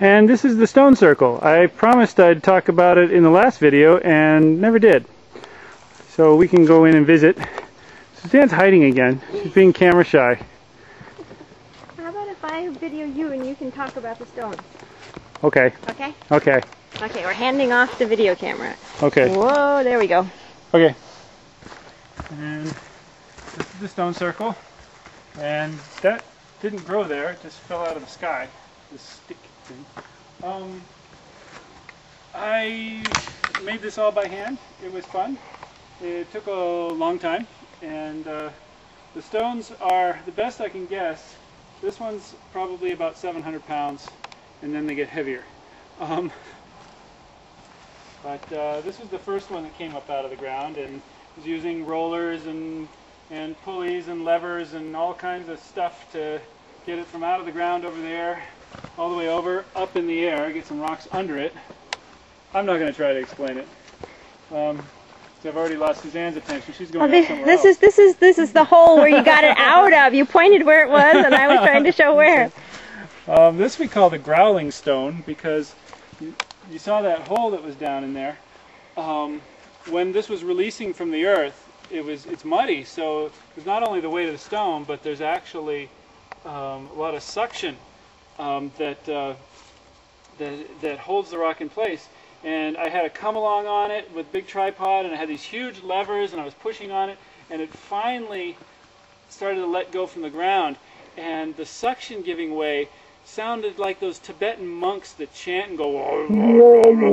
And this is the stone circle. I promised I'd talk about it in the last video and never did. So we can go in and visit. Suzanne's hiding again. She's being camera shy. How about if I video you and you can talk about the stones? Okay. Okay? Okay. Okay, we're handing off the video camera. Okay. Whoa, there we go. Okay. And this is the stone circle. And that didn't grow there. It just fell out of the sky. This stick thing. I made this all by hand. It was fun. It took a long time. And the stones are, the best I can guess, this one's probably about 700 pounds. And then they get heavier. But this was the first one that came up out of the ground, and was using rollers and pulleys and levers and all kinds of stuff to get it from out of the ground over there, all the way over, up in the air, get some rocks under it. I'm not going to try to explain it. So I've already lost Suzanne's attention. She's going somewhere else. This is the hole where you got it out of. You pointed where it was, and I was trying to show where. This we call the growling stone because you saw that hole that was down in there. When this was releasing from the earth, it's muddy, so there's not only the weight of the stone, but there's actually a lot of suction that holds the rock in place. And I had a come along on it with a big tripod, and I had these huge levers, and I was pushing on it, and it finally started to let go from the ground, and the suction giving way sounded like those Tibetan monks that chant and go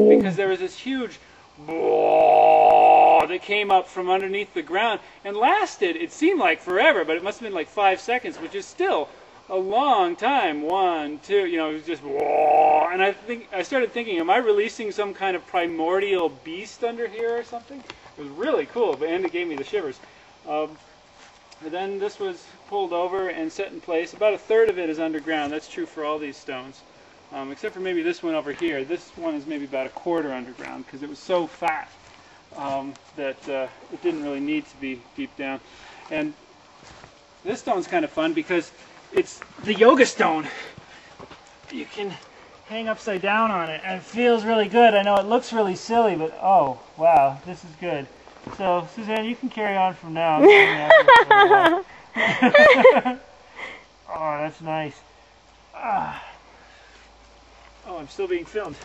because there was this huge that came up from underneath the ground and lasted, it seemed like forever, but it must have been like 5 seconds, which is still a long time. 1, 2, you know, it was just and I started thinking, am I releasing some kind of primordial beast under here or something? It was really cool, and it gave me the shivers. And then this was pulled over and set in place. About a third of it is underground. That's true for all these stones, except for maybe this one over here. This one is maybe about a quarter underground because it was so fat that it didn't really need to be deep down. And this stone's kind of fun because it's the yoga stone. You can hang upside down on it, and it feels really good. I know it looks really silly, but oh, wow, this is good. So, Suzanne, you can carry on from now. Oh, that's nice. Oh, I'm still being filmed.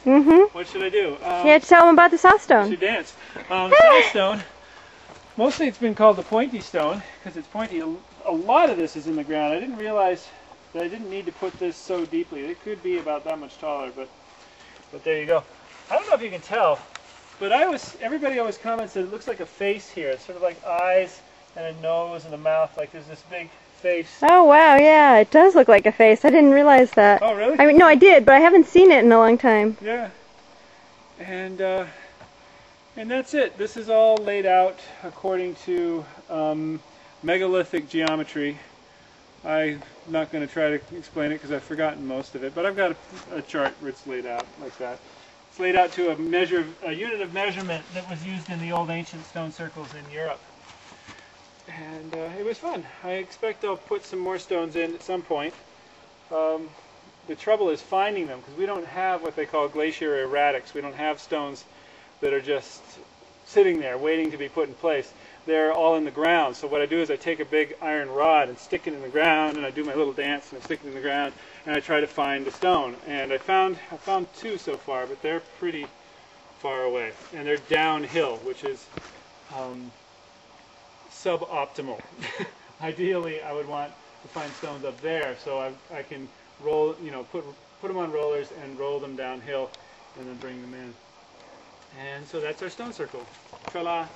What should I do? Yeah, tell them about the soft I stone. should dance. Soft stone, mostly it's been called the pointy stone because it's pointy. A lot of this is in the ground. I didn't realize that I didn't need to put this so deeply. It could be about that much taller, but there you go. I don't know if you can tell, but everybody always comments that it looks like a face here. It's sort of like eyes and a nose and a mouth, like there's this big face. Oh wow, yeah, it does look like a face. I didn't realize that. Oh really? I mean, no, I did, but I haven't seen it in a long time. Yeah. And that's it. This is all laid out according to megalithic geometry. I'm not going to try to explain it because I've forgotten most of it, but I've got a chart where it's laid out like that. It's laid out to a unit of measurement that was used in the old ancient stone circles in Europe. And it was fun. I expect I'll put some more stones in at some point. The trouble is finding them because we don't have what they call glacier erratics. We don't have stones that are just sitting there waiting to be put in place. They're all in the ground. So what I do is I take a big iron rod and stick it in the ground, and I do my little dance and I stick it in the ground, and I try to find a stone. And I found 2 so far, but they're pretty far away, and they're downhill, which is suboptimal. Ideally, I would want to find stones up there, so I can roll, put them on rollers and roll them downhill, and then bring them in. And so that's our stone circle. Ta-la!